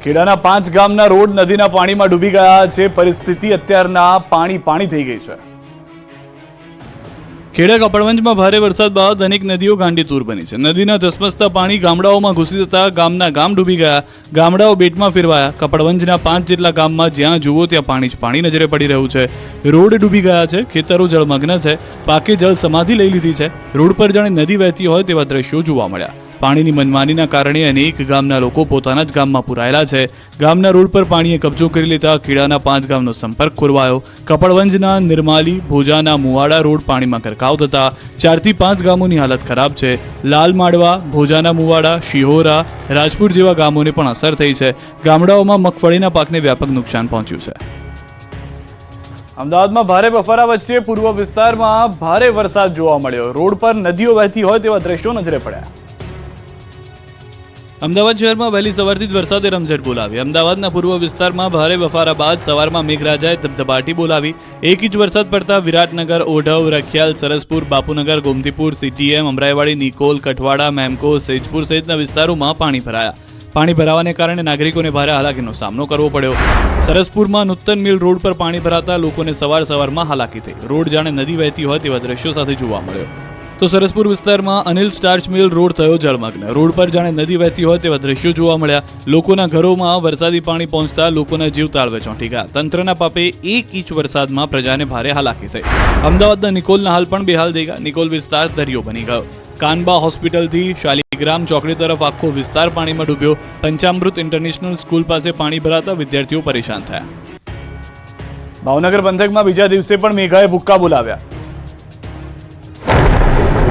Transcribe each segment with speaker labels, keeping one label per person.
Speaker 1: ખેડાના 5 ગામના રોડ નદીના પાણીમાં ડૂબી ગયા છે. પરિસ્થિતિ અત્યારના પાણી થઈ ગઈ છે. ખેડા કપડવંજમાં ભારે વરસાદ બાદ અનેક નદીઓ ગાંડીતુર બની છે. નદીના ધસમસતા પાણી ગામડાઓમાં ઘૂસી જતા ગામ ડૂબી ગયા. ગામડાઓ બેટમાં ફેરવાયા. કપડવંજના 5 જેટલા ગામમાં જ્યાં જુઓ ત્યાં પાણી જ પાણી નજરે પડી રહ્યું છે. રોડ ડૂબી ગયા છે. ખેતરો જળમગ્ન છે. પાકે જળ સમાધિ લઈ લીધી છે. રોડ પર જાણે નદી વહેતી હોય તેવા દ્રશ્યો જોવા મળ્યા. પાણીની મનમાનીના કારણે અનેક ગામના લોકો પોતાના જ ગામમાં પુરાયેલા છે. ગામના રોડ પર પાણીએ કબજો કરી લેતા ખેડાના 5 ગામનો સંપર્ક ખોરવાયો. કપડવંજના નિર્માલી ભોજાના મુવાડા રોડ પાણીમાં ગરકાવ થતા 4 થી 5 ગામોની હાલત ખરાબ છે. લાલમાડવા, ભોજાના મુવાડા, શિહોરા, રાજપુર જેવા ગામોને પણ અસર થઈ છે. ગામડાઓમાં મગફળીના પાકને વ્યાપક નુકસાન પહોંચ્યું છે. અમદાવાદમાં ભારે બફારા વચ્ચે પૂર્વ વિસ્તારમાં ભારે વરસાદ જોવા મળ્યો. રોડ પર નદીઓ વહેતી હોય તેવા દ્રશ્યો નજરે પડ્યા. અમદાવાદ શહેરમાં વહેલી સવારથી જ વરસાદે રમઝટ બોલાવી. અમદાવાદના પૂર્વ વિસ્તારમાં ભારે બફારા બાદ સવારમાં મેઘરાજાએ ધબધબાટી બોલાવી. 1 ઇંચ વરસાદ પડતા વિરાટનગર, ઓઢવ, રખિયાલ, સરસપુર, બાપુનગર, ગોમતીપુર, સીટીએમ, અમરાઈવાડી, નિકોલ, કઠવાડા, મેમકો, સેજપુર સહિતના વિસ્તારોમાં પાણી ભરાયા. પાણી ભરાવાને કારણે નાગરિકોને ભારે હાલાકીનો સામનો કરવો પડ્યો. સરસપુરમાં નૂતન મિલ રોડ પર પાણી ભરાતા લોકોને સવારમાં હાલાકી થઈ. રોડ જાણે નદી વહેતી હોય તેવા દ્રશ્યો સાથે જોવા મળ્યો. તો સરસપુર વિસ્તારમાં અનિલ સ્ટાર્ચ મિલ રોડ થયો જળમગ્ન. રોડ પર જાણે નદી વહેતી હોય તેવા દ્રશ્યો જોવા મળ્યા. લોકોના ઘરોમાં વરસાદી પાણી પહોંચતા લોકોના જીવ તાળવે ચોંટી ગયા. તંત્રના પાપે 1 ઇંચ વરસાદમાં પ્રજાને ભારે હાલાકી થઈ. અમદાવાદના નિકોલના હાલ પણ બેહાલ થઈ ગયા. નિકોલ વિસ્તાર દરિયો બની ગયો. કાનબા હોસ્પિટલથી શાલિગ્રામ ચોકડી તરફ આખો વિસ્તાર પાણીમાં ડૂબ્યો. પંચામૃત ઇન્ટરનેશનલ સ્કૂલ પાસે પાણી ભરાતા વિદ્યાર્થીઓ પરેશાન થયા. ભાવનગર પંથકમાં બીજા દિવસે પણ મેઘાએ ભૂક્કા બોલાવ્યા.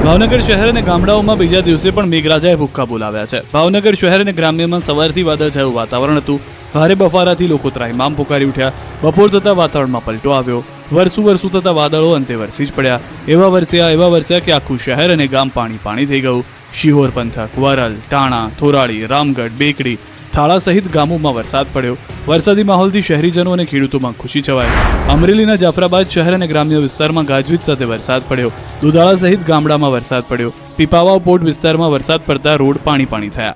Speaker 1: ભાવનગર શહેર અને ગામડાઓમાં બીજા દિવસે પણ મેઘરાજાએ ભૂક્કા બોલાવ્યા છે. ભાવનગર શહેર અને ગ્રામ્યમાં સવારથી વાદળછાયું વાતાવરણ હતું. ભારે બફારાથી લોકો ત્રાહિમામ પુકારી ઉઠ્યા. બપોર થતાં વાતાવરણમાં પલટો આવ્યો. વરસું થતા વાદળો અંતે વરસી જ પડ્યા. એવા વરસ્યા કે આખું શહેર અને ગામ પાણી થઈ ગયું. શિહોર પંથક, વરલ, ટાણા, થોરાળી, રામગઢ, બેકડી, થાળા સહિત ગામોમાં વરસાદ પડ્યો. વરસાદી માહોલથી શહેરીજનો અને ખેડૂતોમાં ખુશી છવાઈ. અમરેલીના જાફરાબાદ શહેર અને ગ્રામ્ય વિસ્તારમાં ગાજવીજ સાથે વરસાદ પડ્યો. દુધાળા સહિત ગામડામાં વરસાદ પડ્યો. પીપાવાવ પોર્ટ વિસ્તારમાં વરસાદ પડતા રોડ પાણી થયા.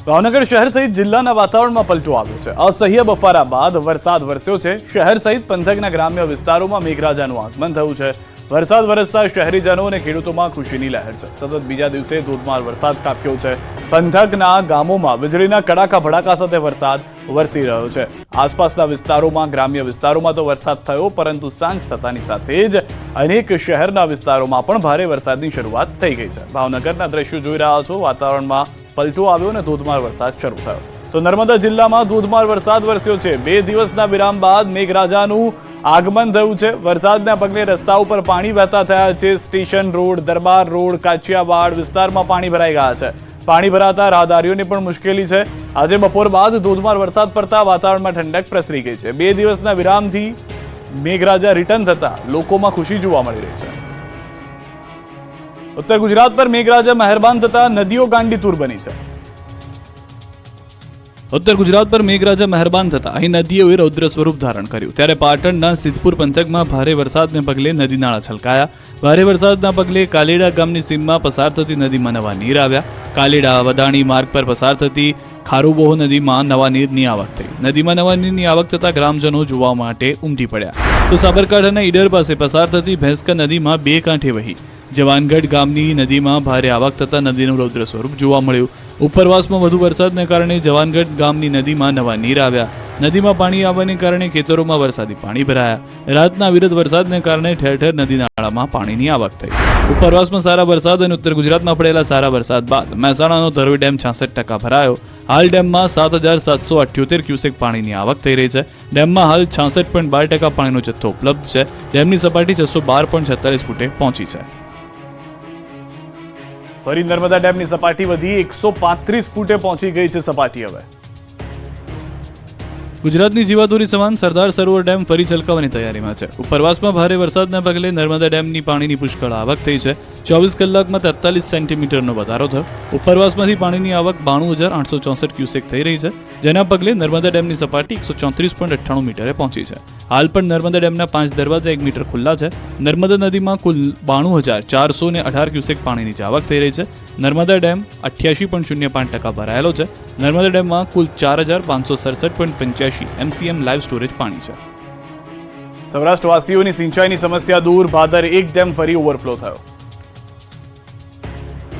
Speaker 1: ભાવનગર શહેર સહિત જિલ્લાના વાતાવરણમાં પલટો આવ્યો છે. અસહ્ય બફારા બાદ વરસાદ વરસ્યો છે. શહેર સહિત પંથકના ગ્રામ્ય વિસ્તારોમાં મેઘરાજાનું આગમન થયું છે. વરસાદ વરસતા શહેરીજનો અને ખેડૂતોમાં ખુશીની લહેર છે. સતત બીજા દિવસે ધોધમાર વરસાદ ખાબક્યો છે. પંથકના ગામોમાં વીજળીના કડાકા ભડાકા સાથે વરસાદ વરસી રહ્યો છે. આસપાસના વિસ્તારોમાં, ગ્રામ્ય વિસ્તારોમાં તો વરસાદ થયો, પરંતુ સાંજ થતાની સાથે જ અનેક શહેરના વિસ્તારોમાં પણ ભારે વરસાદની શરૂઆત થઈ ગઈ છે. ભાવનગરના દ્રશ્યો જોઈ રહ્યા છો. વાતાવરણમાં પલટો આવ્યો અને ધોધમાર વરસાદ શરૂ થયો. તો નર્મદા જિલ્લામાં ધોધમાર વરસાદ વરસ્યો છે. 2 દિવસના વિરામ બાદ મેઘરાજાનું આગમન થયું છે. વરસાદના પગલે રસ્તા ઉપર પાણી વહેતા થયા છે. સ્ટેશન રોડ, દરબાર રોડ, કાચિયાવાડ વિસ્તારમાં પાણી ભરાઈ ગયા છે. પાણી ભરાતા રાહદારીઓને પણ મુશ્કેલી છે. આજે બપોર બાદ ધોધમાર વરસાદ પડતા વાતાવરણમાં ઠંડક પ્રસરી ગઈ છે. 2 દિવસના વિરામથી મેઘરાજા રિટર્ન થતા લોકોમાં ખુશી જોવા મળી રહી છે. ઉત્તર ગુજરાત પર મેઘરાજા મહેરબાન થતા નદીઓ ગાંડીતુર બની છે. ઉત્તર ગુજરાત પર મેઘરાજા મહેરબાન થતા અહીં નદીઓએ રૌદ્ર સ્વરૂપ ધારણ કર્યું. ત્યારે પાટણના સિદ્ધપુર પંથકમાં ભારે વરસાદને પગલે નદી નાળા છલકાયા. ભારે વરસાદના પગલે કાલેડા ગામની સીમમાં પસાર થતી નદીમાં નવા નીર આવ્યા. કાલેડા વદાણી માર્ગ પર પસાર થતી ખારુબોહ નદીમાં નવા નીરની આવક થઈ. નદીમાં નવા નીરની આવક થતા ગ્રામજનો જોવા માટે ઉમટી પડ્યા. તો સાબરકાંઠાના ઈડર પાસે પસાર થતી ભેંસકા નદીમાં 2 કાંઠે વહી. જવાનગઢ ગામની નદીમાં ભારે આવક થતા નદીનું રૌદ્ર સ્વરૂપ જોવા મળ્યું. ઉપરવાસમાં વધુ વરસાદને કારણે જવાનગઢ ગામની નદીમાં નવા નીર આવ્યા. નદીમાં પાણી આવવાને કારણે ખેતરોમાં વરસાદી પાણી ભરાયા. રાતના વિરત વરસાદને કારણે ઠેર ઠેર નદી નાળામાં પાણીની આવક થઈ. ઉપરવાસમાં સારા વરસાદ અને ઉત્તર ગુજરાતમાં પડેલા સારા વરસાદ બાદ મહેસાણાનો ધરોઈ ડેમ 66% ભરાયો. હાલ ડેમમાં 7,778 ક્યુસેક પાણીની આવક થઈ રહી છે. ડેમમાં હાલ 66.12% પાણીનો જથ્થો ઉપલબ્ધ છે. ડેમની સપાટી 612.46 ફૂટે પહોંચી છે. ફરી નર્મદા ડેમની સપાટી વધી 135 ફૂટે પહોંચી ગઈ છે. સપાટી હવે ગુજરાતની જીવાદોરી સમાન સરદાર સરોવર ડેમ ફરી છલકાવાની તૈયારીમાં છે. ઉપરવાસમાં ભારે વરસાદના પગલે નર્મદા ડેમની પાણીની પુષ્કળ આવક થઈ છે. 24 કલાકમાં 43 સેન્ટીમીટરનો વધારો થયો. ઉપરવાસમાંથી પાણીની આવક 92,864 ક્યુસેક થઈ રહી છે, જેના પગલે નર્મદા ડેમની સપાટી 134.98 મીટરે પહોંચી છે. હાલ પણ નર્મદા ડેમના 5 દરવાજા 1 મીટર ખુલ્લા છે. નર્મદા નદીમાં કુલ 92,418 ક્યુસેક પાણીની આવક થઈ રહી છે. નર્મદા ડેમ 88.05% ભરાયેલો છે. નર્મદા ડેમમાં કુલ 4,567.85 MCM લાઈવ સ્ટોરેજ પાણી છે. સૌરાષ્ટ્રવાસીઓની સિંચાઈની સમસ્યા દૂર, ભાદર એક ડેમ ફરી ઓવરફ્લો થયો.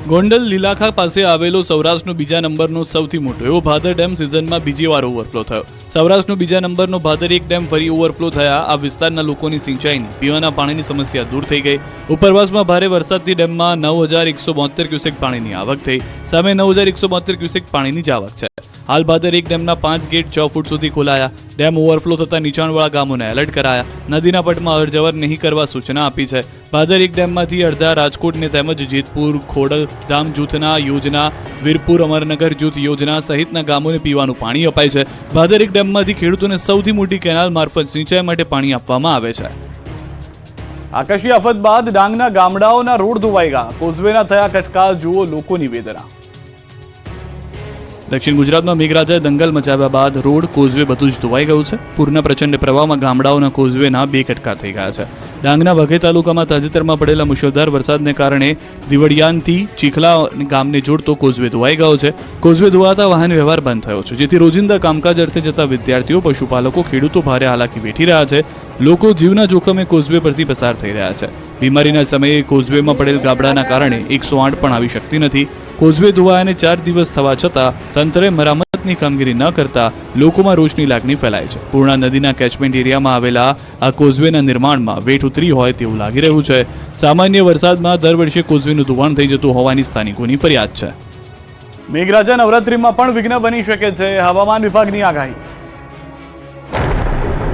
Speaker 1: ગોંડલ લીલાખા પાસે આવેલો સૌરાષ્ટ્રનો બીજા નંબરનો સૌથી મોટો એવો ભાદર ડેમ સિઝનમાં બીજી વાર ઓવરફ્લો થયો. સૌરાષ્ટ્રનો બીજા નંબરનો ભાદર એક ડેમ ફરી ઓવરફ્લો થયા. આ વિસ્તારના લોકોની સિંચાઈની પીવાના પાણીની સમસ્યા દૂર થઈ ગઈ. ઉપરવાસમાં ભારે વરસાદથી ડેમમાં 9,172 ક્યુસેક પાણીની આવક થઈ. સામે 9,172 ક્યુસેક પાણીની જ આવક છે. હાલ ભાદર એક ડેમના 5 ગેટ 6 ફૂટ સુધી ખોલાયા. ડેમ ઓવરફ્લો થતાં નીચાણવાળા ગામોને એલર્ટ કરાયા. નદીના પટમાં અવરજવર નહીં કરવા સૂચના આપી છે. ભાદર એક ડેમમાંથી અડધા રાજકોટને તેમજ જેતપુર, ખોડલ ધામ જૂથના યોજના, વીરપુર અમરનગર જૂથ યોજના સહિતના ગામોને પીવાનું પાણી અપાય છે. ભાદર એક ડેમમાંથી ખેડૂતોને સૌથી મોટી કેનાલ મારફત સિંચાઈ માટે પાણી આપવામાં આવે છે. આકાશી આફત બાદ ડાંગના ગામડાઓના રોડ ધોવાઈ ગયા. કોઝવેના થયા કટકા, જુઓ લોકોની વેદના. દક્ષિણ ગુજરાતમાં મેઘરાજાએ દંગલ મચાવ્યા બાદ રોડ, કોઝવે બધું જ ધોવાઈ ગયું છે. પૂરના પ્રચંડ પ્રવાહમાં ગામડાઓના કોઝવેના 2 કટકા થઈ ગયા છે. ડાંગના વઘઈ તાલુકામાં તાજેતરમાં પડેલા મુશળધાર વરસાદને કારણે દિવડિયાનથી ચીખલા ગામને જોડતો કોઝવે ધોવાઈ ગયો છે. કોઝવે ધોવાતા વાહન વ્યવહાર બંધ થયો છે, જેથી રોજિંદા કામકાજ અર્થે જતા વિદ્યાર્થીઓ, પશુપાલકો, ખેડૂતો ભારે હાલાકી વેઠી રહ્યા છે. લોકો જીવના જોખમે કોઝવે પરથી પસાર થઈ રહ્યા છે. બીમારીના સમયે કોઝવેમાં પડેલ ગાબડાના કારણે 108 પણ આવી શકતી નથી. કોઝવે ધોવાયાને 4 દિવસ થવા છતાં તંત્રે મરામતની કામગીરી ન કરતા લોકોમાં રોષની લાગણી ફેલાય છે. પૂર્ણા નદીના કેચમેન્ટ એરિયામાં આવેલા આ કોઝવેના નિર્માણમાં વેઠ ઉતરી હોય તેવું લાગી રહ્યું છે. સામાન્ય વરસાદમાં દર વર્ષે કોઝવેનું ધોવાણ થઈ જતું હોવાની સ્થાનિકોની ફરિયાદ છે. મેઘરાજા નવરાત્રીમાં પણ વિઘ્ન બની શકે છે, હવામાન વિભાગની આગાહી.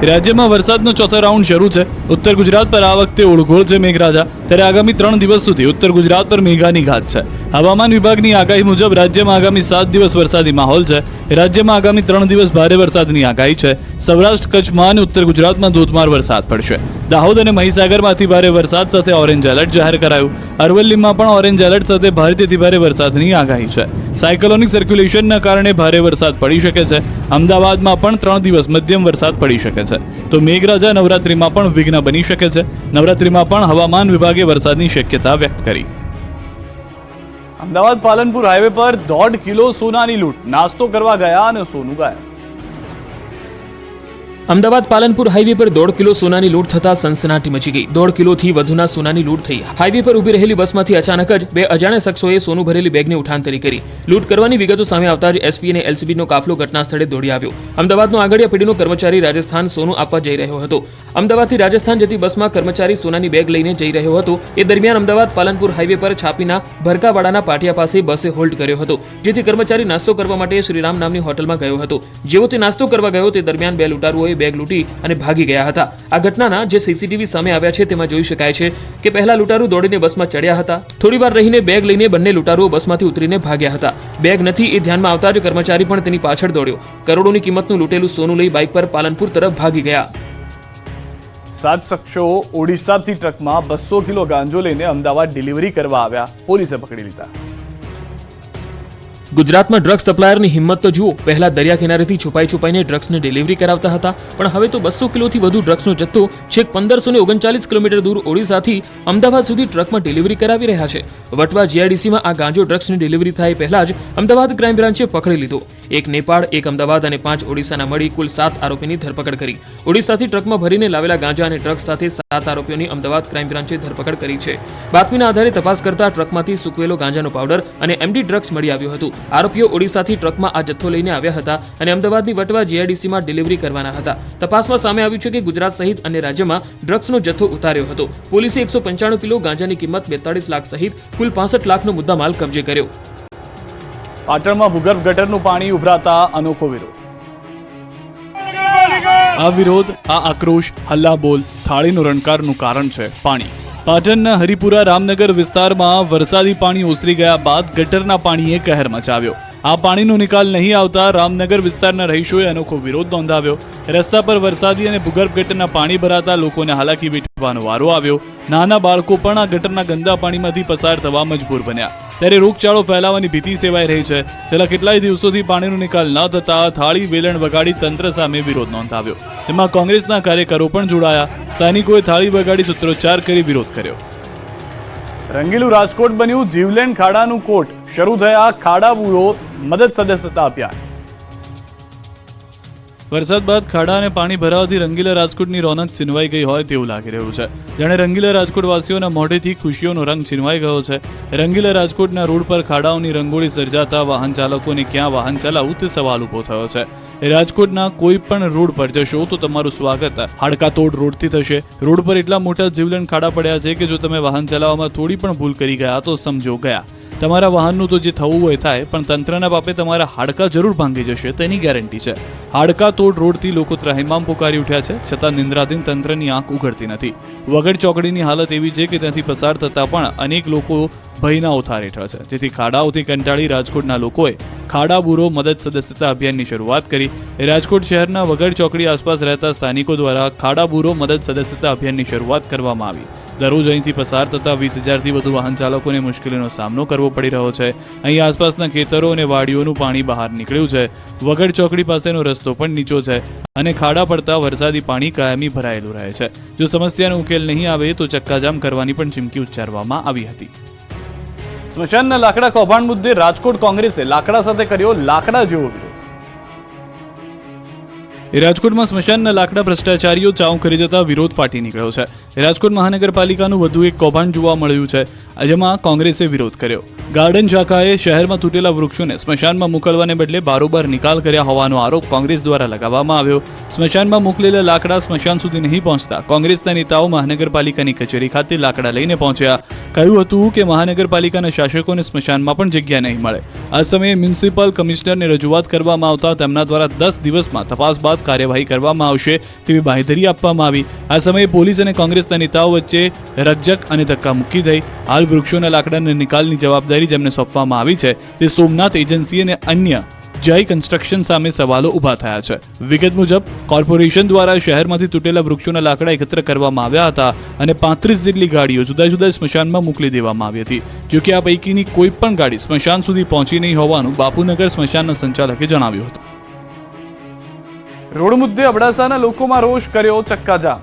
Speaker 1: રાજ્યમાં વરસાદનો ચોથો રાઉન્ડ શરૂ છે. ઉત્તર ગુજરાત પર આ વખતે ઓળઘોળ છે મેઘરાજા. ત્યારે આગામી 3 દિવસ સુધી ઉત્તર ગુજરાત પર મેઘાની ઘાત છે. હવામાન વિભાગની આગાહી મુજબ રાજ્યમાં આગામી 7 દિવસ વરસાદી માહોલ છે. રાજ્યમાં આગામી 3 દિવસ ભારે વરસાદની આગાહી છે. સૌરાષ્ટ્ર, કચ્છમાં અને ઉત્તર ગુજરાતમાં ધોધમાર વરસાદ પડશે. દાહોદ અને મહીસાગરમાં અતિ ભારે વરસાદ સાથે ઓરેન્જ એલર્ટ જાહેર કરાયું. અરવલ્લીમાં પણ ઓરેન્જ એલર્ટ સાથે ભારેથી ભારે વરસાદની આગાહી છે. સાયક્લોનિક સર્ક્યુલેશનના કારણે ભારે વરસાદ પડી શકે છે. અમદાવાદમાં પણ 3 દિવસ મધ્યમ વરસાદ પડી શકે છે. તો મેઘરાજા નવરાત્રીમાં પણ વિઘ્ન બની શકે છે. નવરાત્રીમાં પણ હવામાન વિભાગે વરસાદની શક્યતા વ્યક્ત કરી. અમદાવાદ પાલનપુર હાઈવે પર 1.5 કિલો સોનાની લૂંટ. નાસ્તો કરવા ગયા અને સોનું ગાયબ.
Speaker 2: અમદાવાદ પાલનપુર હાઈવે પર 1.5 કિલો સોનાની લૂંટ થતા સનસનાટી મચી ગઈ. 1.5 કિલોથી વધુના સોનાની લૂંટ થઈ. હાઈવે પર ઊભી રહેલી બસમાંથી અચાનક જ 2 અજાણ્યા શખ્સોએ સોનું ભરેલી બેગની ઉઠાંતરી કરી. લૂંટ કરવાની વિગતો સામે આવતા જ એસપી અને એલસીબીનો કાફલો ઘટના સ્થળે દોડી આવ્યો. અમદાવાદનો આગળિયા પેઢીનો કર્મચારી રાજસ્થાન સોનું આપવા જઈ રહ્યો હતો. અમદાવાદથી રાજસ્થાન જતી બસમાં કર્મચારી સોનાની બેગ લઈને જઈ રહ્યો હતો. એ દરમિયાન અમદાવાદ પાલનપુર હાઈવે પર છાપીના ભરકાવાડાના પાટિયા પાસે બસે હોલ્ડ કર્યો હતો, જેથી કર્મચારી નાસ્તો કરવા માટે શ્રીરામ નામની હોટલમાં ગયો હતો. જેવો તે નાસ્તો કરવા ગયો તે દરમિયાન 2 લૂંટારુઓએ બેગ લૂંટી અને ભાગી ગયા હતા. આ ઘટનાના જે સીસીટીવી સામે આવ્યા છે તેમાં જોઈ શકાય છે કે પહેલા લૂંટારુ દોડીને બસમાં ચડ્યા હતા. થોડીવાર રહીને બેગ લઈને બંને લૂંટારુઓ બસમાંથી ઉતરીને ભાગ્યા હતા. બેગ નથી એ ધ્યાનમાં આવતા જ કર્મચારી પણ તેની પાછળ દોડ્યો. કરોડોની કિંમતનું લૂંટેલું સોનું લઈ બાઇક પર પાલનપુર તરફ ભાગી ગયા.
Speaker 1: 7 શખ્સો ઓડિશાથી ટ્રકમાં 200 કિલો ગાંજો લઈને અમદાવાદ ડિલિવરી કરવા આવ્યા. પોલીસે પકડી લીધા.
Speaker 2: ગુજરાતમાં ડ્રગ્સ સપ્લાયરની હિંમત તો જુઓ. પહેલા દરિયા કિનારેથી છુપાઈને ડ્રગ્સને ડિલિવરી કરાવતા હતા, પણ હવે તો 200 કિલોથી વધુ ડ્રગ્સનો જથ્થો છેક 1539 કિલોમીટર દૂર ઓડિશાથી અમદાવાદ સુધી ટ્રકમાં ડિલિવરી કરાવી રહ્યા છે. વટવા જીઆઈડીસીમાં આ ગાંજો ડ્રગ્સની ડિલિવરી થાય પહેલા જ અમદાવાદ ક્રાઇમ બ્રાન્ચે પકડી લીધો. 1 નેપાળ, 1 અમદાવાદ અને 5 ઓડિશાના મળી કુલ 7 આરોપીની ધરપકડ કરી. ઓડિશાથી ટ્રકમાં ભરીને લાવેલા ગાંજા અને ડ્રગ્સ સાથે 7 આરોપીઓની અમદાવાદ ક્રાઇમ બ્રાન્ચે ધરપકડ કરી છે. બાતમીના આધારે તપાસ કરતા ટ્રકમાંથી સૂકવેલો ગાંજાનો પાવડર અને એમડી ડ્રગ્સ મળી આવ્યું હતું. આરોપીઓ ઓડિશાથી ટ્રકમાં આ જથ્થો લઈને આવ્યા હતા અને અમદાવાદની વટવા જીઆઈડીસીમાં ડિલિવરી કરવાના હતા. તપાસમાં સામે આવ્યું છે કે ગુજરાત સહિત અન્ય રાજ્યમાં ડ્રગ્સનો જથ્થો ઉતાર્યો હતો. પોલીસે 195 કિલો ગાંજાની કિંમત 42 લાખ સહિત કુલ 65 લાખનો મુદ્દામાલ કબજે કર્યો.
Speaker 1: પાટણમાં ભૂગર્ભ ગટરનું પાણી ઉભરાતા અનોખો વિરોધ. આ વિરોધ, આ આક્રોશ, હલ્લાબોલ, થાળીનો રણકારનું કારણ છે પાણી. પાટણના હરિપુરા રામનગર વિસ્તારમાં વરસાદી પાણી ઓસરી ગયા બાદ ગટરના પાણીએ કહેર મચાવ્યો. આ પાણીનો નિકાલ નહીં આવતા રામનગર વિસ્તારના રહીશોએ અનોખો વિરોધ નોંધાવ્યો. રસ્તા પર વરસાદી અને ભૂગર્ભ ગટરના પાણી ભરાતા લોકોને હાલાકી વેઠવાનો વારો આવ્યો. નાના બાળકો પણ આ ગટરના ગંદા પાણીમાંથી પસાર થવા મજબૂર બન્યા. ત્યારે રોગચાળો ફેલાવાની ભીતિ સેવાઈ રહી છે. છેલ્લા કેટલાય દિવસોથી પાણીનો નિકાલ ન થતા થાળી વેલણ વગાડી તંત્ર સામે વિરોધ નોંધાવ્યો. તેમાં કોંગ્રેસના કાર્યકરો પણ જોડાયા. સ્થાનિકોએ થાળી વગાડી સૂત્રોચ્ચાર કરી વિરોધ કર્યો. રંગીલું રાજકોટ બન્યું જીવલેણ ખાડાનું કોટ. શરૂ થયા ખાડા બુરો મદદ સદસ્યતા અભિયાન. વરસાદ બાદ ખાડા અને પાણી ભરાવાથી રંગીલા રાજકોટની રોનક છીનવાઈ ગઈ હોય તેવું લાગી રહ્યું છે. જાણે રંગીલા રાજકોટવાસીઓના મોઢેથી ખુશીઓનો રંગ છીનવાઈ ગયો છે. રંગીલા રાજકોટના રોડ પર ખાડાઓની રંગોળી સર્જાતા વાહન ચાલકોને ક્યાં વાહન ચલાવવું તે સવાલ ઊભો થયો છે. રાજકોટના કોઈ પણ રોડ પર જશો તો તમારું સ્વાગત હાડકાતોડ રોડથી થશે. રોડ પર એટલા મોટા જીવલેણ ખાડા પડ્યા છે કે જો તમે વાહન ચલાવવામાં થોડી પણ ભૂલ કરી ગયા તો સમજો ગયા. તમારા વાહનનું તો જે થવું હોય થાય, પણ તંત્રના પાપે તમારા હાડકા જરૂર ભાંગી જશે તેની ગેરંટી છે. હાડકાતોડ રોડથી લોકો ત્રાહિમામ પુકારી ઉઠ્યા છે, છતાં નિંદ્રાધીન તંત્રની આંખ ઉઘડતી નથી. વગર ચોકડીની હાલત એવી છે કે ત્યાંથી પસાર થતા પણ અનેક લોકો ભયના ઓથાર હેઠળ છે. જેથી ખાડાઓથી કંટાળી રાજકોટના લોકોએ ખાડા બુરો મદદ સદસ્યતા અભિયાનની શરૂઆત કરી. રાજકોટ શહેરના વગર ચોકડી આસપાસ રહેતા સ્થાનિકો દ્વારા ખાડા બુરો મદદ સદસ્યતા અભિયાનની શરૂઆત કરવામાં આવી. દરરોજ અહીંથી પસાર થતા 20,000થી વધુ વાહન ચાલકોને મુશ્કેલીનો સામનો કરવો પડી રહ્યો છે. અહીં આસપાસના ખેતરો અને વાડીઓનું પાણી બહાર નીકળ્યું છે. વગર ચોકડી પાસેનો રસ્તો પણ નીચો છે અને ખાડા પડતા વરસાદી પાણી કાયમી ભરાયેલું રહે છે. જો સમસ્યાનો ઉકેલ નહીં આવે તો ચક્કાજામ કરવાની પણ ચીમકી ઉચ્ચારવામાં આવી હતી. સ્મશાનના લાકડા કૌભાંડ મુદ્દે રાજકોટ કોંગ્રેસે લાકડા સાથે કર્યો લાકડા જેવો વિરોધ. રાજકોટમાં સ્મશાનના લાકડા ભ્રષ્ટાચારીઓ ચાઉ કરી જતા વિરોધ ફાટી નીકળ્યો છે. રાજકોટ મહાનગરપાલિકાનું વધુ એક કૌભાંડ જોવા મળ્યું છે, જેમાં કોંગ્રેસે વિરોધ કર્યો. ગાર્ડન શાખાએ શહેરમાં તૂટેલા વૃક્ષોને સ્મશાનમાં મોકલવાને બદલે બારોબાર નિકાલ કર્યા હોવાનો આરોપ કોંગ્રેસ દ્વારા લગાવવામાં આવ્યો. સ્મશાનમાં મોકલેલા લાકડા સ્મશાન સુધી નહીં પહોંચતા કોંગ્રેસના નેતાઓ મહાનગરપાલિકાની કચેરી ખાતે લાકડા લઈને પહોંચ્યા. કહ્યું હતું કે મહાનગરપાલિકાના શાસકોને સ્મશાનમાં પણ જગ્યા નહીં મળે. આ સમયે મ્યુનિસિપલ કમિશનરને રજૂઆત કરવામાં આવતા તેમના દ્વારા 10 દિવસમાં તપાસ બાદ કાર્યવાહી કરવામાં આવશે તેવી બાંહેધરી આપવામાં આવી. આ સમયે પોલીસ અને કોંગ્રેસના નેતાઓ વચ્ચે રકઝક અને ધક્કામુક્કી થઈ. હાલ વૃક્ષોના લાકડાના નિકાલની જવાબદારી જેમને સોંપવામાં આવી છે તે સોમનાથ એજન્સી અને અન્ય જય કન્સ્ટ્રક્શન સામે સવાલો ઊભા થયા છે. વિગત મુજબ કોર્પોરેશન દ્વારા શહેરમાંથી તૂટેલા વૃક્ષોના લાકડા એકત્ર કરવામાં આવ્યા હતા અને 35 જેટલી ગાડીઓ જુદા જુદા સ્મશાનમાં મોકલી દેવામાં આવી હતી. જોકે આ પૈકીની કોઈ પણ ગાડી સ્મશાન સુધી પહોંચી નહીં હોવાનું બાપુનગર સ્મશાનના સંચાલકે જણાવ્યું હતું. રોડ મુદ્દે અબડાસાના લોકોમાં રોષ કર્યો ચક્કાજામ.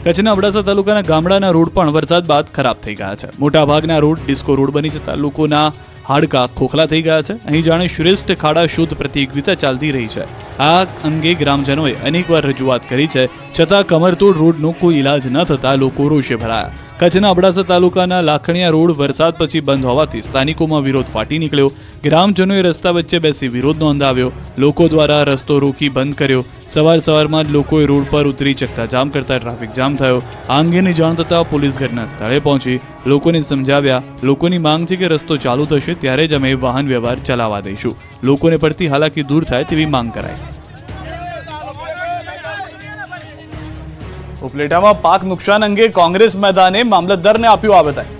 Speaker 1: કચ્છના અબડાસા તાલુકાના ગામડાના રોડ પણ વરસાદ બાદ ખરાબ થઈ ગયા છે. મોટાભાગના રોડ ડિસ્કો રોડ બની જતા લોકોના હાડકા ખોખલા થઈ ગયા છે. અહીં જાણે શ્રેષ્ઠ ખાડા શોધ પ્રતિયોગિતા ચાલતી રહી છે. આ અંગે ગ્રામજનોએ અનેકવાર રજૂઆત કરી છે, છતાં કમરતોડ રોડનો કોઈ ઇલાજ ન થતા લોકો રોષે ભરાયા. કચ્છના અબડાસા તાલુકાના લાખણીયા રોડ વરસાદ પછી બંધ હોવાથી સ્થાનિકોમાં વિરોધ ફાટી નીકળ્યો. ગ્રામજનોએ રસ્તા વચ્ચે બેસી વિરોધ નોંધાવ્યો. લોકો દ્વારા રસ્તો રોકી બંધ કર્યો. સવારમાં જ લોકોએ રોડ પર ઉતરી ચક્કાજામ કરતા ટ્રાફિક જામ થયો. આ અંગેની જાણ થતાં પોલીસ ઘટના સ્થળે પહોંચી લોકોને સમજાવ્યા. લોકોની માંગ છે કે રસ્તો ચાલુ થશે ત્યારે જ અમે વાહન વ્યવહાર ચલાવવા દઈશું. લોકોને પડતી હાલાકી દૂર થાય તેવી માંગ કરાઈ. ઉપલેટામાં પાક નુકસાન અંગે કોંગ્રેસ મેદાને મામલતદારને આપ્યું આવેદન.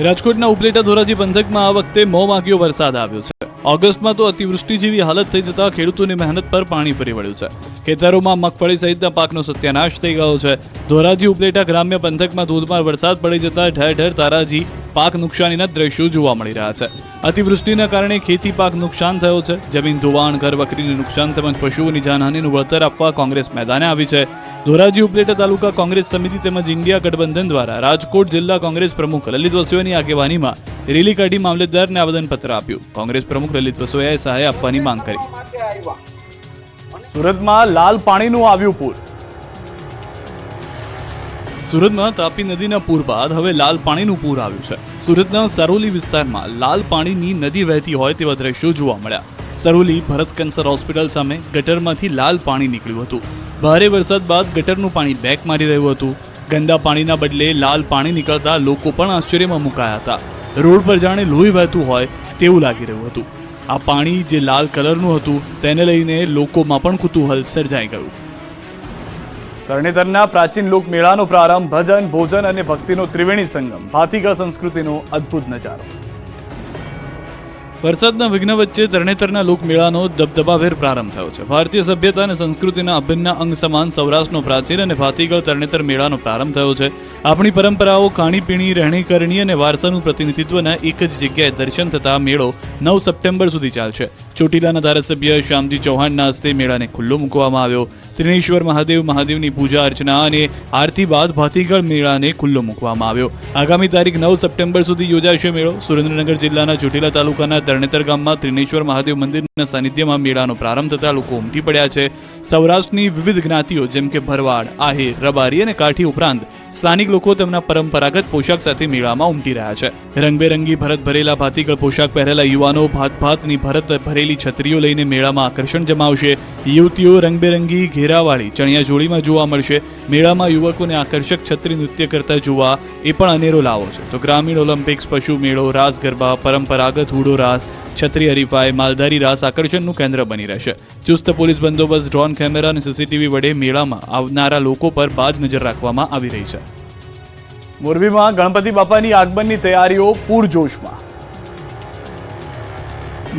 Speaker 1: રાજકોટના ઉપલેટા ધોરાજી પંથકમાં આ વખતે મોંમાગીયો વરસાદ આવ્યો છે. ઓગસ્ટમાં તો અતિવૃષ્ટિ જેવી હાલત થઈ જતા ખેડૂતોની મહેનત પર પાણી ફરી વળ્યું છે. ખેતરોમાં મગફળી સહિતના પાકનો સત્યાનાશ થઈ ગયો છે. ધોરાજી ઉપલેટા ગ્રામ્ય પંથકમાં ધોધમાર વરસાદ પડી જતા ઠેર ઠેર તારાજી પાક નુકસાનીના દ્રશ્યો જોવા મળી રહ્યા છે. અતિવૃષ્ટિના કારણે ખેતી પાક નુકસાન થયો છે. જમીન ધોવાણ, ઘર વકરીને નુકસાન તેમજ પશુઓની જાનહાનિનું વળતર આપવા કોંગ્રેસ મેદાને આવી છે. ધોરાજી ઉપલેટા તાલુકા કોંગ્રેસ સમિતિ તેમજ ઇન્ડિયા ગઠબંધન દ્વારા રાજકોટ જિલ્લા કોંગ્રેસ પ્રમુખ લલિત વસોયાની આગેવાનીમાં રેલી કાઢી મામલતદારને આવેદનપત્ર આપ્યું. કોંગ્રેસ પ્રમુખ લલિત વસોયાએ સહાય આપવાની માંગ કરી. સુરતમાં લાલ પાણીનું આવ્યું પૂર. સુરતમાં તાપી નદીના પૂર બાદ હવે લાલ પાણીનું પૂર આવ્યું છે. સુરતના સરોલી વિસ્તારમાં લાલ પાણીની નદી વહેતી હોય તેવા દ્રશ્યો જોવા મળ્યા. સરોલી ભરત કેન્સર હોસ્પિટલ સામે ગટરમાંથી લાલ પાણી નીકળ્યું હતું. ભારે વરસાદ બાદ ગટરનું પાણી બેક મારી રહ્યું હતું. ગંદા પાણીના બદલે લાલ પાણી નીકળતા લોકો પણ આશ્ચર્યમાં મુકાયા હતા. રોડ પર જાણે લોહી વહેતું હોય તેવું લાગી રહ્યું હતું. આ પાણી જે લાલ કલરનું હતું તેને લઈને લોકોમાં પણ કુતૂહલ સર્જાઈ ગયું. તરણેતરના પ્રાચીન લોકમેળાનો પ્રારંભ ભજન, ભોજન અને ભક્તિનો ત્રિવેણી સંગમ, ભાતીગળ સંસ્કૃતિનો અદ્ભુત નજારો. વરસાદના વિઘ્ન વચ્ચે તરણેતરના લોકમેળાનો દબદબાભેર પ્રારંભ થયો છે. ભારતીય સભ્યતા અને સંસ્કૃતિના અભિન્ન અંગ સમાન સૌરાષ્ટ્રનો પ્રાચીન અને ભાતીગળ તરણેતર મેળાનો પ્રારંભ થયો છે. આપણી પરંપરાઓ, ખાણીપીણી, રહેણીકરણી અને વારસાનું પ્રતિનિધિત્વના એક જ જગ્યાએ દર્શન થતા મેળો 9 સપ્ટેમ્બર સુધી ચાલશે. ચોટીલાના ધારાસભ્ય શ્યામજી ચૌહાણના હસ્તે મેળાને ખુલ્લો મૂકવામાં આવ્યો. ત્રિનેશ્વર મહાદેવની પૂજા અર્ચના અને આરતી બાદ ભાતીગળ મેળાને ખુલ્લો મૂકવામાં આવ્યો. આગામી તારીખ 9 સપ્ટેમ્બર સુધી યોજાશે મેળો. સુરેન્દ્રનગર જિલ્લાના ચોટીલા તાલુકાના તરણેતર ગામમાં ત્રિનેશ્વર મહાદેવ મંદિરના સાનિધ્યમાં મેળાનો પ્રારંભ થતા લોકો ઉમટી પડ્યા છે. સૌરાષ્ટ્રની વિવિધ જ્ઞાતિઓ જેમ કે ભરવાડ, આહિર, રબારી અને કાઠી ઉપરાંત સ્થાનિક લોકો તેમના પરંપરાગત પોશાક સાથે મેળામાં ઉમટી રહ્યા છે. રંગબેરંગી ભરત ભરેલા ભાતીગળ પોશાક પહેરેલા યુવાનો ભાતની ભરત ભરેલી છત્રીઓ લઈને મેળામાં આકર્ષણ જમાવશે. યુવતીઓ રંગબેરંગી ઘેરાવાળી ચણિયા જોડીમાં જોવા મળશે. મેળામાં યુવકોને આકર્ષક છત્રી નૃત્ય કરતા જોવા એ પણ અનેરો લાવો છે. તો ગ્રામીણ ઓલિમ્પિક્સ, પશુ મેળો, રાસ ગરબા, પરંપરાગત હુડો રાસ, છત્રી હરીફાઈ, માલધારી રાસ આકર્ષણનું કેન્દ્ર બની રહેશે. ચુસ્ત પોલીસ બંદોબસ્ત, ડ્રોન કેમેરા અને સીસીટીવી વડે મેળામાં આવનારા લોકો પર બાજ નજર રાખવામાં આવી રહી છે. મોરબીમાં ગણપતિ બાપાની આગમનની તૈયારીઓ પૂરજોશમાં.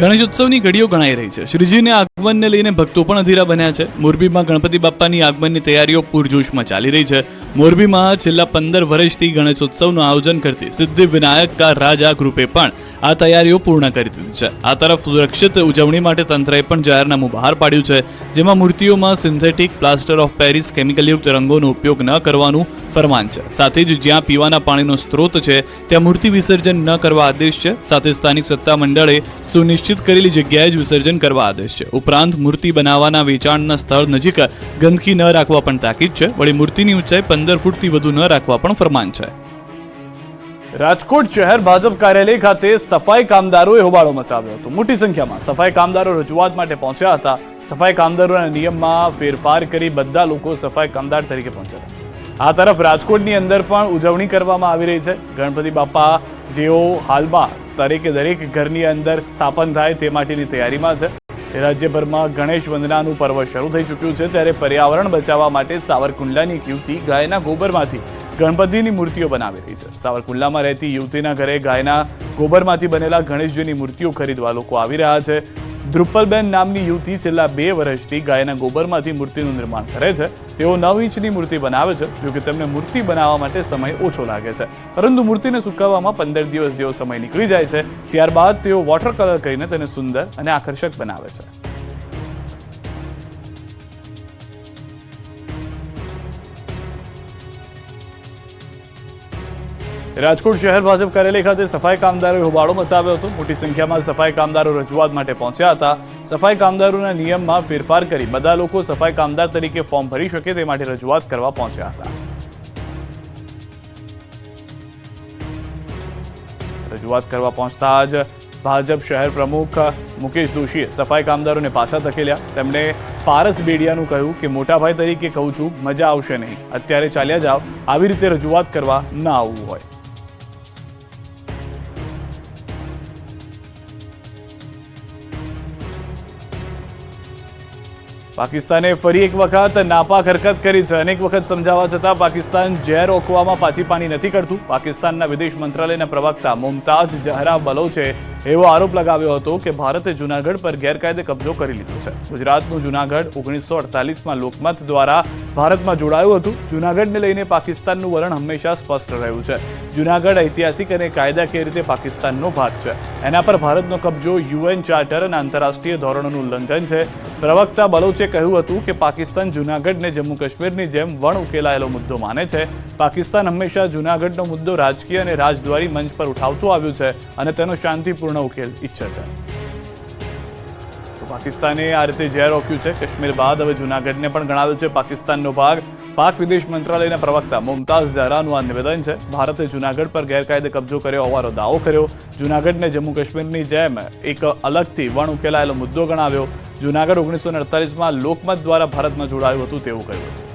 Speaker 1: ગણેશોત્સવની ઘડીઓ ગણાઈ રહી છે. શ્રીજીને આગમનને લઈને ભક્તો પણ અધીરા બન્યા છે. મોરબીમાં ગણપતિ બાપાની આગમનની તૈયારીઓ પૂરજોશમાં ચાલી રહી છે. મોરબીમાં છેલ્લા 15 વર્ષથી ગણેશોત્સવનું આયોજન કરતી સિદ્ધિ વિનાયક કા રાજા ગ્રુપે પણ આ તૈયારીઓ પૂર્ણ કરી દીધી છે. આ તરફ સુરક્ષિત ઉજવણી માટે તંત્રએ પણ જાહેરનામું બહાર પાડ્યું છે, જેમાં મૂર્તિઓમાં સિન્થેટિક, પ્લાસ્ટર ઓફ પેરિસ, કેમિકલયુક્ત રંગોનો ઉપયોગ ન કરવાનું ફરમાન છે. સાથે જ જ્યાં પીવાના પાણીનો સ્ત્રોત છે ત્યાં મૂર્તિ વિસર્જન ન કરવા આદેશ છે. સાથે સ્થાનિક સત્તા મંડળે સુનિશ્ચિત કરેલી જગ્યાએ જ વિસર્જન કરવા આદેશ છે. ઉપરાંત મૂર્તિ બનાવવાના વેચાણના સ્થળ નજીક ગંદકી ન રાખવા પણ તાકીદ છે. વળી મૂર્તિની ઊંચાઈ 15 ફૂટથી વધુ ન રાખવા પણ ફરમાન છે. રાજકોટ શહેર ભાજપ કાર્યાલય ખાતે સફાઈ કામદારોએ હોબાળો મચાવ્યો હતો. મોટી સંખ્યામાં સફાઈ કામદારો રજૂઆત માટે પહોંચ્યા હતા. સફાઈ કામદારોના નિયમમાં ફેરફાર કરી બધા લોકો સફાઈ કામદાર તરીકે પહોંચ્યા હતા. આ તરફ રાજકોટની અંદર પણ ઉજવણી કરવામાં આવી રહી છે. ગણપતિ બાપા જેઓ હાલમાં દરેક ઘરની અંદર સ્થાપન થાય તે માટેની તૈયારીમાં છે. રાજ્યભરમાં ગણેશ વંદનાનું પર્વ શરૂ થઈ ચૂક્યું છે, ત્યારે પર્યાવરણ બચાવવા માટે સાવરકુંડલાની એક યુવતી ગાયના ગોબરમાંથી ગણપતિની મૂર્તિઓ બનાવી રહી છે. સાવરકુંડલામાં રહેતી યુવતીના ઘરે ગાયના ગોબરમાંથી બનેલા ગણેશજીની મૂર્તિઓ ખરીદવા લોકો આવી રહ્યા છે. ધ્રુપલબેન નામની યુવતી છેલ્લા 2 વર્ષથી ગાયના ગોબરમાંથી મૂર્તિનું નિર્માણ કરે છે. તેઓ 9 ઇંચની મૂર્તિ બનાવે છે. જોકે તેમને મૂર્તિ બનાવવા માટે સમય ઓછો લાગે છે, પરંતુ મૂર્તિને સુકાવવામાં 15 દિવસ જેવો સમય નીકળી જાય છે. ત્યારબાદ તેઓ વોટર કલર કરીને તેને સુંદર અને આકર્ષક બનાવે છે. રાજકોટ શહેર ભાજપ કાર્યાલય ખાતે સફાઈ કામદારોએ હોબાળો મચાવ્યો હતો. મોટી સંખ્યામાં સફાઈ કામદારો રજૂઆત માટે પહોંચ્યા હતા. સફાઈ કામદારોના નિયમમાં ફેરફાર કરી બધા લોકો સફાઈ કામદાર તરીકે ફોર્મ ભરી શકે તે માટે રજૂઆત કરવા પહોંચ્યા હતા. રજૂઆત કરવા પહોંચતા જ ભાજપ શહેર પ્રમુખ મુકેશ દોશીએ સફાઈ કામદારોને પાછા ધકેલ્યા. તેમણે પારસ બેડિયાનું કહ્યું કે મોટાભાઈ તરીકે કહું છું, મજા આવશે નહીં, અત્યારે ચાલ્યા જાઓ, આવી રીતે રજૂઆત કરવા ના આવવું હોય. પાકિસ્તાને ફરી એક વખત નાપાક હરકત કરી છે. અનેક વખત સમજાવવા છતાં પાકિસ્તાન ઝેર રોકવામાં પાછી પાણી નથી કરતું. પાકિસ્તાનના વિદેશ મંત્રાલયના પ્રવક્તા મુમતાઝ ઝહરા બલોચે એવો આરોપ લગાવ્યો હતો કે ભારતે જૂનાગઢ પર ગેરકાયદે કબજો કરી લીધો છે. ગુજરાતનું જૂનાગઢ 1948માં લોકમત દ્વારા ભારતમાં જોડાયું હતું. જૂનાગઢને લઈને પાકિસ્તાનનું વલણ હંમેશા સ્પષ્ટ રહ્યું છે. જૂનાગઢ ઐતિહાસિક અને કાયદાકીય રીતે પાકિસ્તાનનો ભાગ છે. એના પર ભારતનો કબજો યુએન ચાર્ટર અને આંતરરાષ્ટ્રીય ધોરણોનું ઉલ્લંઘન છે. પ્રવક્તા બલોચે કહ્યું હતું કે પાકિસ્તાન જૂનાગઢને જમ્મુ કાશ્મીરની જેમ વણ ઉકેલાયેલો મુદ્દો માને છે. પાકિસ્તાન હંમેશા જૂનાગઢનો મુદ્દો રાજકીય અને રાજદ્વારી મંચ પર ઉઠાવતું આવ્યું છે અને તેનો શાંતિપૂર્ણ ઉકેલ ઈચ્છે છે. તો પાકિસ્તાને આ રીતે ઝેર રોક્યું છે. કાશ્મીર બાદ હવે જૂનાગઢને પણ ગણાવ્યું છે પાકિસ્તાનનો ભાગ. પાક વિદેશ મંત્રાલયના પ્રવક્તા મુમતાઝ ઝહરાનું આ નિવેદન છે. ભારતે જૂનાગઢ પર ગેરકાયદે કબજો કર્યો હોવાનો દાવો કર્યો. જૂનાગઢને જમ્મુ કાશ્મીરની જેમ એક અલગથી વણ ઉકેલાયેલો મુદ્દો ગણાવ્યો. જૂનાગઢ 1948માં લોકમત દ્વારા ભારતમાં જોડાયું હતું તેવું કહ્યું હતું.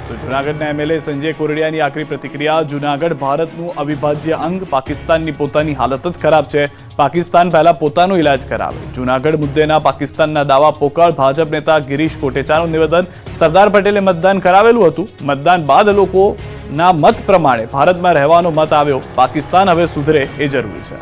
Speaker 1: તો જૂનાગઢના એમએલએ સંજય કોરડિયાની આકરી પ્રતિક્રિયા. જૂનાગઢ ભારતનું અવિભાજ્ય અંગ. પાકિસ્તાનની પોતાની હાલત જ ખરાબ છે. પાકિસ્તાન પહેલા પોતાનો ઇલાજ કરાવે. જૂનાગઢ મુદ્દેના પાકિસ્તાનના દાવા પોકળ. ભાજપ નેતા ગિરીશ કોટેચાનું નિવેદન. સરદાર પટેલે મતદાન કરાવેલું હતું. મતદાન બાદ લોકોના મત પ્રમાણે ભારતમાં રહેવાનો મત આવ્યો. પાકિસ્તાન હવે સુધરે એ જરૂરી છે.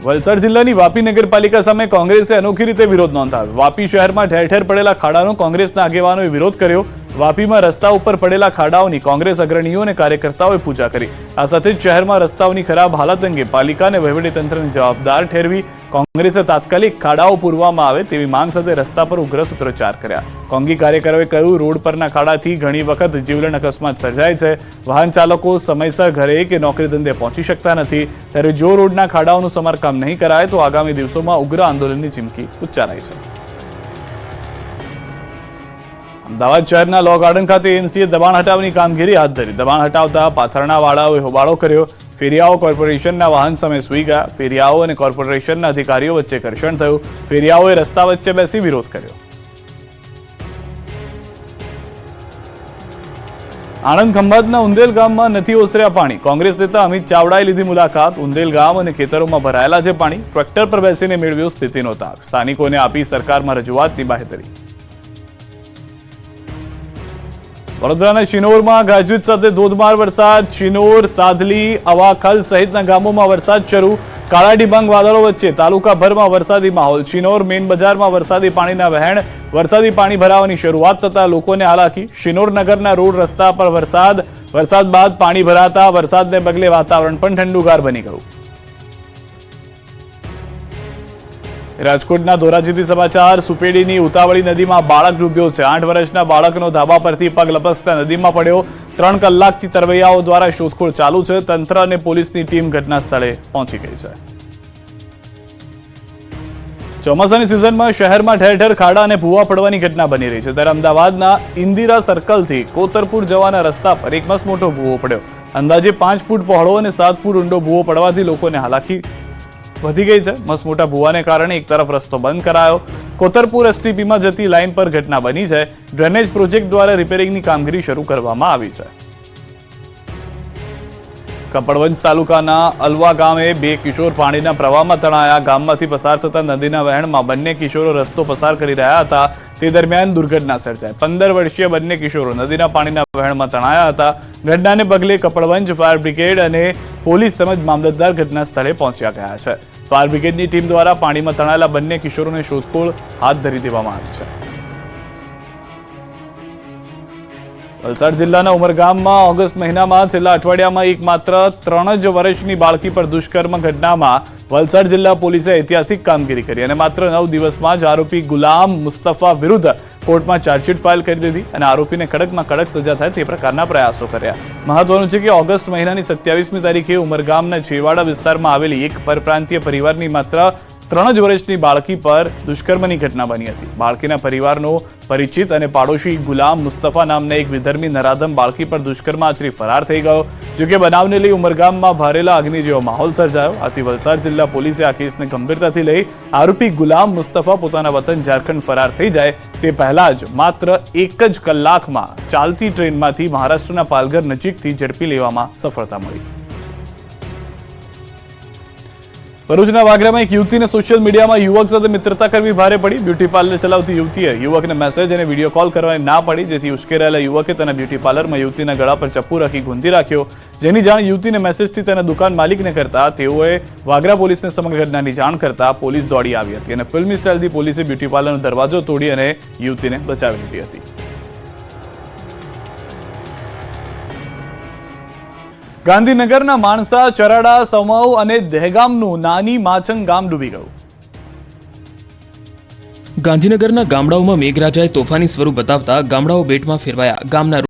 Speaker 1: વલસાડ જિલ્લાની વાપી નગરપાલિકા સામે કોંગ્રેસે અનોખી રીતે વિરોધ નોંધાવ્યો. વાપી શહેરમાં ઠેર ઠેર પડેલા ખાડાનો કોંગ્રેસના આગેવાનોએ વિરોધ કર્યો. વાપીમાં રસ્તા ઉપર પડેલા ખાડાઓની કોંગ્રેસ અગ્રણીઓ અને કાર્યકર્તાઓએ પૂજા કરી. આ સાથે જ શહેરમાં રસ્તાઓની ખરાબ હાલત અંગે પાલિકા અને વહીવટીતંત્રને જવાબદાર ઠેરવી કોંગ્રેસે તાત્કાલિક ખાડાઓ પૂરવામાં આવે તેવી માંગ સાથે રસ્તા પર ઉગ્ર સૂત્રોચ્ચાર કર્યા. કોંગી કાર્યકરોએ કહ્યું, રોડ પરના ખાડાથી ઘણી વખત જીવલેણ અકસ્માત સર્જાય છે. વાહન ચાલકો સમયસર ઘરે કે નોકરી ધંધે પહોંચી શકતા નથી. ત્યારે જો રોડના ખાડાઓનું સમારકામ નહીં કરાય તો આગામી દિવસોમાં ઉગ્ર આંદોલનની ચીમકી ઉચ્ચારાઈ છે. અમદાવાદ શહેરના લો ગાર્ડન ખાતે એએમસીએ દબાણ હટાવવાની કામગીરી હાથ ધરી. દબાણ હટાવતા પાથરણાવાળાઓએ હોબાળો કર્યો. ફેરિયાઓ કોર્પોરેશનના વાહન સામે સૂઈ ગયા. ફેરિયાઓ અને કોર્પોરેશનના અધિકારીઓ વચ્ચે ઘર્ષણ થયું. ફેરિયાઓએ રસ્તા વચ્ચે બેસી વિરોધ કર્યો. આણંદ ખંભાતના ઉંદેલ ગામમાં નથી ઓસર્યા પાણી. કોંગ્રેસ નેતા અમિત ચાવડાએ લીધી મુલાકાત. ઉંદેલ ગામ અને ખેતરોમાં ભરાયેલા છે પાણી. ટ્રેક્ટર પર બેસીને મેળવ્યો સ્થિતિનો તાગ. સ્થાનિકોને આપી સરકારમાં રજૂઆતની બાહેધરી. વડોદરાના શિનોરમાં ગાજવીજ સાથે ધોધમાર વરસાદ. શિનોર, સાધલી, અવાખલ સહિતના ગામોમાં વરસાદ શરૂ. કાળા ડિબાંગ વાદળો વચ્ચે તાલુકાભરમાં વરસાદી માહોલ. શિનોર મેઇન બજારમાં વરસાદી પાણીના વહેણ. વરસાદી પાણી ભરાવાની શરૂઆત થતા લોકોને હાલાકી. શિનોર નગરના રોડ રસ્તા પર વરસાદ બાદ પાણી ભરાતા વરસાદને પગલે વાતાવરણ પણ ઠંડુગાર બની ગયું. રાજકોટના ધોરાજીથી સમાચાર. સુપેડીની ઉતાવળી નદીમાં બાળક ડૂબ્યો છે. 8 વર્ષના બાળકનો ધાબા પરથી પગ લપસતા નદીમાં પડ્યો. 3 કલાકથી તરવૈયાઓ દ્વારા શોધખોળ ચાલુ છે. તંત્ર અને પોલીસની ટીમ ઘટના સ્થળે પહોંચી ગઈ છે. ચોમાસાની સિઝનમાં શહેરમાં ઠેર ઠેર ખાડા અને ભૂવા પડવાની ઘટના બની રહી છે. ત્યારે અમદાવાદના ઇન્દિરા સર્કલથી કોતરપુર જવાના રસ્તા પર એક મસમોટો ભૂવો પડ્યો. અંદાજે 5 ફૂટ પહોળો અને 7 ફૂટ ઊંડો ભૂવો પડવાથી લોકોને હાલાકી વધી ગઈ છે. મસમોટા ભૂવાને કારણે એક તરફ રસ્તો બંધ કરાયો. કોતરપુર એસટીપીમાં જતી લાઇન પર ઘટના બની છે. ડ્રેનેજ પ્રોજેક્ટ દ્વારા રિપેરિંગની કામગીરી શરૂ કરવામાં આવી છે. કપડવંજ તાલુકાના અલવા ગામે 2 કિશોર પાણીના પ્રવાહમાં તણાયા. ગામમાંથી પસાર થતા નદીના વહેણમાં બંને કિશોરો રસ્તો પસાર કરી રહ્યા હતા. તે દરમિયાન દુર્ઘટના સર્જાઈ. 15 વર્ષીય બંને કિશોરો નદીના પાણીના વહેણમાં તણાયા હતા. ઘટનાને પગલે કપડવંજ ફાયર બ્રિગેડ અને પોલીસ તેમજ મામલતદાર ઘટના સ્થળે પહોંચ્યા ગયા છે. ફાયર બ્રિગેડની ટીમ દ્વારા પાણીમાં તણાયેલા બંને કિશોરોને શોધખોળ હાથ ધરી દેવામાં આવી છે. વલસાડ જિલ્લાના ઉમરગામમાં ઓગસ્ટ મહિનામાં છેલ્લા અઠવાડિયામાં એક માત્ર 3 જ વર્ષની બાળકી પર દુષ્કર્મ ઘટનામાં વલસાડ જિલ્લા પોલીસે ઐતિહાસિક કામગીરી કરી અને માત્ર 9 દિવસમાં જ આરોપી ગુલામ મુસ્તફા વિરુદ્ધ કોર્ટમાં ચાર્જશીટ ફાઇલ કરી દીધી અને આરોપીને કડકમાં કડક સજા થાય તે પ્રકારના પ્રયાસો કર્યા. મહત્વનું છે કે ઓગસ્ટ મહિનાની 27મી તારીખે ઉમરગામના છેવાડા વિસ્તારમાં આવેલી એક પરપ્રાંતીય પરિવારની માત્ર 3 જ વર્ષની બાળકી પર દુષ્કર્મની ઘટના બની હતી. બાળકીના પરિવારનો પરિચિત અને પાડોશી ગુલામ મુસ્તફા નામના એક વિધર્મી નરાધમ બાળકી પર દુષ્કર્મ આચરી ફરાર થઈ ગયો. જોકે બનાવને લઈ ઉમરગામમાં ભારેલા અગ્નિ જેવો માહોલ સર્જાયો. આથી વલસાડ જિલ્લા પોલીસે આ કેસને ગંભીરતાથી લઈ આરોપી ગુલામ મુસ્તફા પોતાના વતન ઝારખંડ ફરાર થઈ જાય તે પહેલા જ માત્ર 1 જ કલાકમાં ચાલતી ટ્રેનમાંથી મહારાષ્ટ્રના પાલઘર નજીકથી ઝડપી લેવામાં સફળતા મળી. ભરૂચના વાગરામાં એક યુવતીને સોશિયલ મીડિયામાં યુવક સાથે મિત્રતા કરવી ભારે પડી. બ્યુટી પાર્લર ચલાવતી યુવતીએ યુવકને મેસેજ અને વિડીયો કોલ કરવાની ના પડી, જેથી ઉશ્કેરાયેલા યુવકે તેના બ્યુટી પાર્લરમાં યુવતીના ગળા પર ચપ્પુ રાખી ગુંદી રાખ્યો. જેની જાણ યુવતીને મેસેજથી તેના દુકાન માલિકને કરતા તેઓએ વાગરા પોલીસને સમગ્ર ઘટનાની જાણ કરતા પોલીસ દોડી આવી હતી અને ફિલ્મી સ્ટાઇલથી પોલીસે બ્યુટી પાર્લરનો દરવાજો તોડી અને યુવતીને બચાવી લીધી હતી. ગાંધીનગરના માણસા, ચરાડા, સમવ અને દહેગામનું નાની માછંગ ગામ ડૂબી ગયું.
Speaker 2: ગાંધીનગરના ગામડાઓમાં મેઘરાજાએ તોફાની સ્વરૂપ બતાવતા ગામડાઓ બેટમાં ફેરવાયા. ગામના